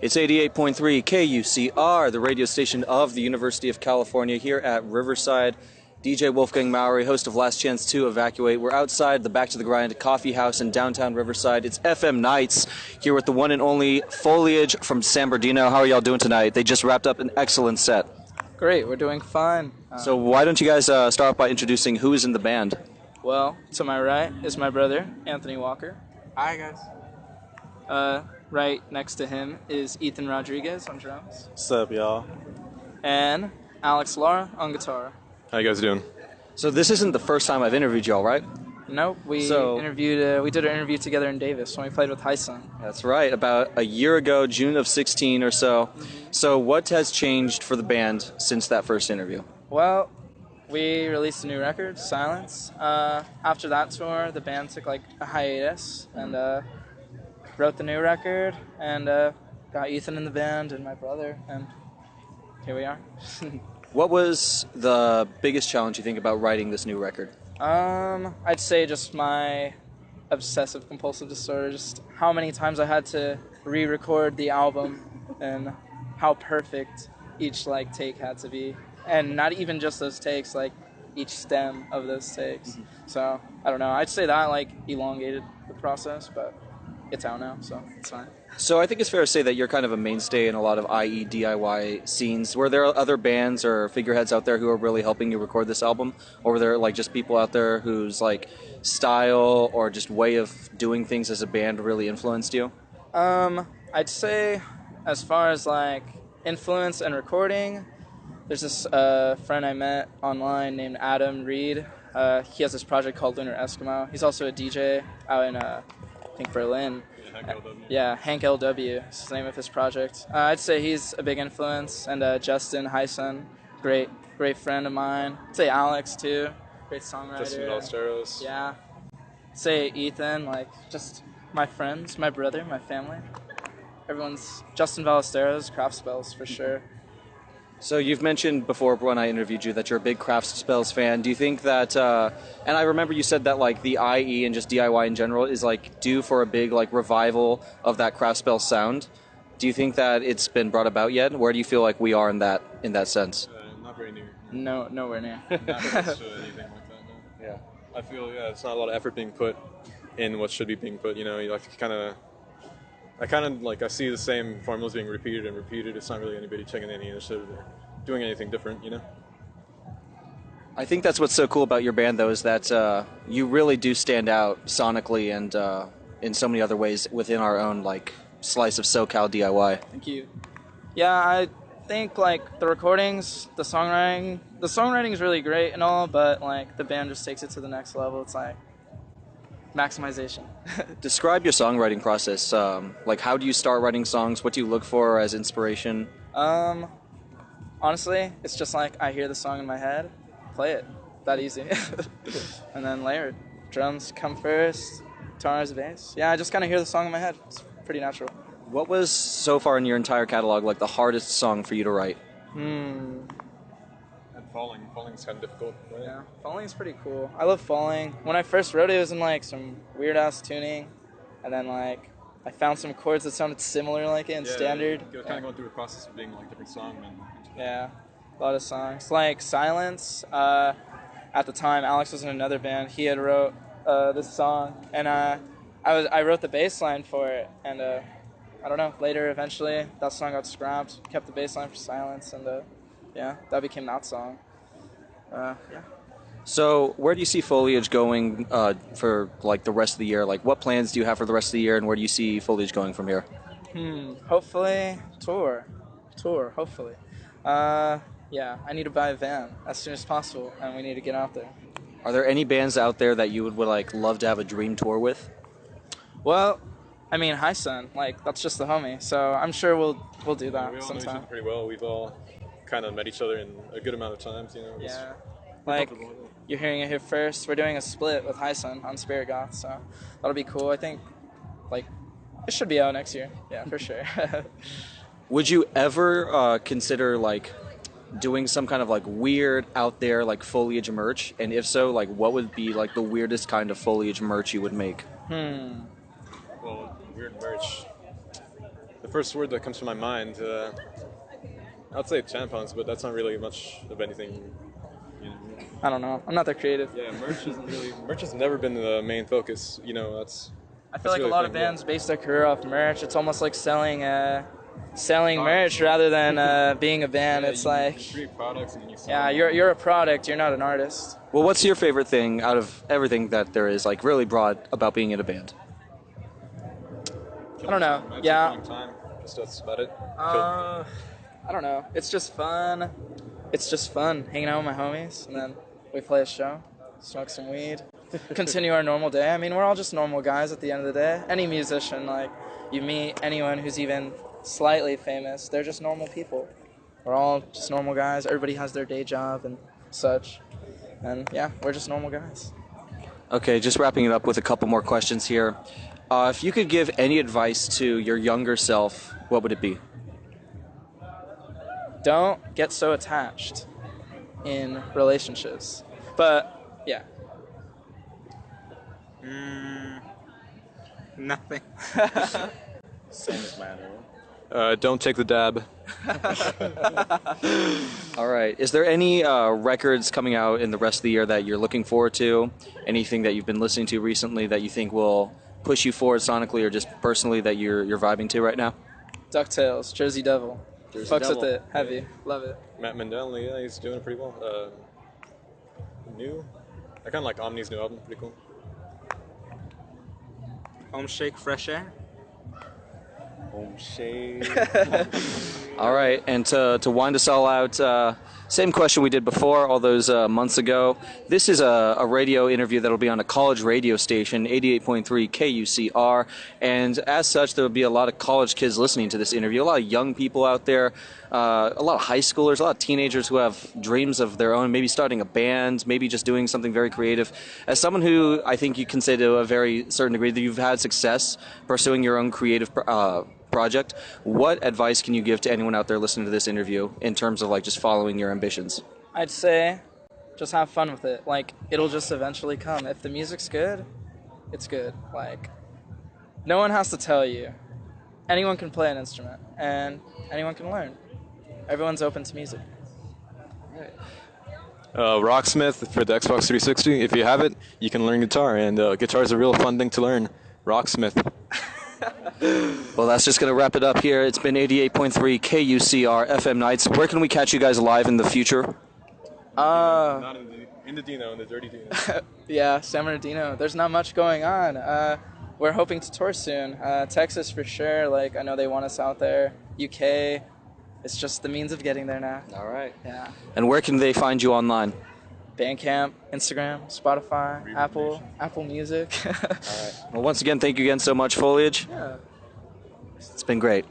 It's 88.3 KUCR, the radio station of the University of California here at Riverside. DJ Wolfgang Mowrey, host of Last Chance to Evacuate. We're outside the Back to the Grind Coffeehouse in downtown Riverside. It's FM Nights here with the one and only Foliage from San Bernardino. How are y'all doing tonight? They just wrapped up an excellent set. Great, we're doing fine. So why don't you guys start off by introducing who is in the band? Well, to my right is my brother, Anthony Walker. Hi, guys. Right next to him is Ethan Rodriguez on drums. What's up, y'all? And Alex Lara on guitar. How you guys doing? So this isn't the first time I've interviewed y'all, right? Nope, we did an interview together in Davis when we played with Hyson. That's right, about a year ago, June of 16 or so. Mm-hmm. So what has changed for the band since that first interview? Well, we released a new record, Silence. After that tour, the band took like a hiatus and wrote the new record and got Ethan in the band and my brother, and here we are. What was the biggest challenge you think about writing this new record? I'd say just my obsessive compulsive disorder, just how many times I had to re-record the album and how perfect each take had to be. And not even just those takes, each stem of those takes. Mm-hmm. So, I don't know, I'd say that elongated the process, but it's out now, so it's fine. So I think it's fair to say that you're kind of a mainstay in a lot of IE DIY scenes. Were there other bands or figureheads out there who are really helping you record this album? Or were there just people out there whose style or just way of doing things as a band really influenced you? I'd say as far as influence and recording, there's this friend I met online named Adam Reed. He has this project called Lunar Eskimo. He's also a DJ out in I think Berlin. Yeah, Hank LW is the name of his project. I'd say he's a big influence, and Justin Hyson, great friend of mine. I'd say Alex too, great songwriter. Justin Ballesteros. Yeah. I'd say Ethan, just my friends, my brother, my family. Everyone's Justin Ballesteros, craft spells for sure. So you've mentioned before when I interviewed you that you're a big craft spells fan. Do you think that, and I remember you said that the IE and just DIY in general is due for a big revival of that craft spell sound. Do you think that it's been brought about yet? Where do you feel we are in that sense? Not very near. No, nowhere near. Not much anything like that, no. Yeah. I feel, it's not a lot of effort being put in what should be being put, you I see the same formulas being repeated and repeated. It's not really anybody taking any initiative or doing anything different, I think that's what's so cool about your band, though, is that you really do stand out sonically and in so many other ways within our own slice of SoCal DIY. Thank you. Yeah, I think the recordings, the songwriting is really great and all, but the band just takes it to the next level. It's maximization. Describe your songwriting process. How do you start writing songs? What do you look for as inspiration? Honestly, it's just I hear the song in my head, play it. That easy. And then layer it. Drums come first, guitars, bass. Yeah, I just kind of hear the song in my head. It's pretty natural. What was, so far in your entire catalog, the hardest song for you to write? Falling's kind of difficult, right? Yeah, Falling's pretty cool. I love Falling. When I first wrote it, it was in some weird-ass tuning, and then I found some chords that sounded similar in standard. You're kind of going through a process of being different song. Yeah, a lot of songs. Silence, at the time, Alex was in another band. He had wrote this song, and I wrote the bass line for it, and I don't know, later, eventually, that song got scrapped, kept the bass line for Silence, and yeah, that became that song. Yeah. So where do you see Foliage going for the rest of the year? What plans do you have for the rest of the year, and where do you see Foliage going from here? Hopefully tour, hopefully. Yeah, I need to buy a van as soon as possible, and we need to get out there. Are there any bands out there that you would love to have a dream tour with? Well, I mean, Hyson, that's just the homie, so I'm sure we'll do that we all sometime. know each other pretty well. We've all kind of met each other in a good amount of times, Yeah. You're hearing it here first. We're doing a split with Hyson on Spirit Goth, so that'll be cool. I think, it should be out next year. Yeah, for sure. Would you ever consider, doing some kind of, weird, out there, Foliage merch? And if so, what would be, the weirdest kind of Foliage merch you would make? Well, weird merch. first word that comes to my mind, I'd say tampons, but that's not really much of anything. You know. I don't know. I'm not that creative. Yeah, merch has never been the main focus. You know, I feel like really a lot of bands base their career off merch. It's almost like selling merch rather than being a band. It's like you create products and you sell yeah, you're a product. You're not an artist. Well, what's your favorite thing out of everything that there is, like, really broad about being in a band? I don't know. Time. Yeah. Killing time. That's about it. I don't know. It's just fun. It's just fun hanging out with my homies, and then we play a show, smoke some weed, continue our normal day. I mean, we're all just normal guys at the end of the day. Any musician, like, you meet anyone who's even slightly famous, they're just normal people. We're all just normal guys. Everybody has their day job and such. And yeah, we're just normal guys. Okay, just wrapping it up with a couple more questions here. If you could give any advice to your younger self, what would it be? Don't get so attached in relationships. But yeah. Nothing. Same as mine. Don't take the dab. All right. Is there any records coming out in the rest of the year that you're looking forward to? Anything that you've been listening to recently that you think will push you forward sonically or just personally that you're vibing to right now? DuckTales, Jersey Devil. Fucks Devil. with it. Heavy. Love it. Matt Mandel, yeah, he's doing it pretty well. New. I kind of like Omni's new album. Pretty cool. Home Shake Fresh Air. Home Shade. All right. And to wind us all out, same question we did before all those months ago. This is a radio interview that will be on a college radio station, 88.3 KUCR. And as such, there will be a lot of college kids listening to this interview, a lot of young people out there, a lot of high schoolers, a lot of teenagers who have dreams of their own, maybe starting a band, maybe just doing something very creative. As someone who I think you can say to a very certain degree that you've had success pursuing your own creative project, what advice can you give to anyone out there listening to this interview in terms of like just following your ambitions? I'd say just have fun with it. Like, it'll just eventually come. If the music's good, it's good. Like, no one has to tell you. Anyone can play an instrument, and anyone can learn. Everyone's open to music. Rocksmith for the Xbox 360. If you have it, you can learn guitar, and guitar is a real fun thing to learn. Rocksmith. Well, that's just going to wrap it up here. It's been 88.3 KUCR FM Nights. Where can we catch you guys live in the future? Not in the Dino, in the Dirty Dino. Yeah, San Bernardino. There's not much going on. We're hoping to tour soon. Texas for sure. Like, I know they want us out there. UK. It's just the means of getting there now. All right. Yeah. And where can they find you online? Bandcamp, Instagram, Spotify, Apple Music. All right. Well, once again, thank you again so much, Foliage. Yeah. It's been great.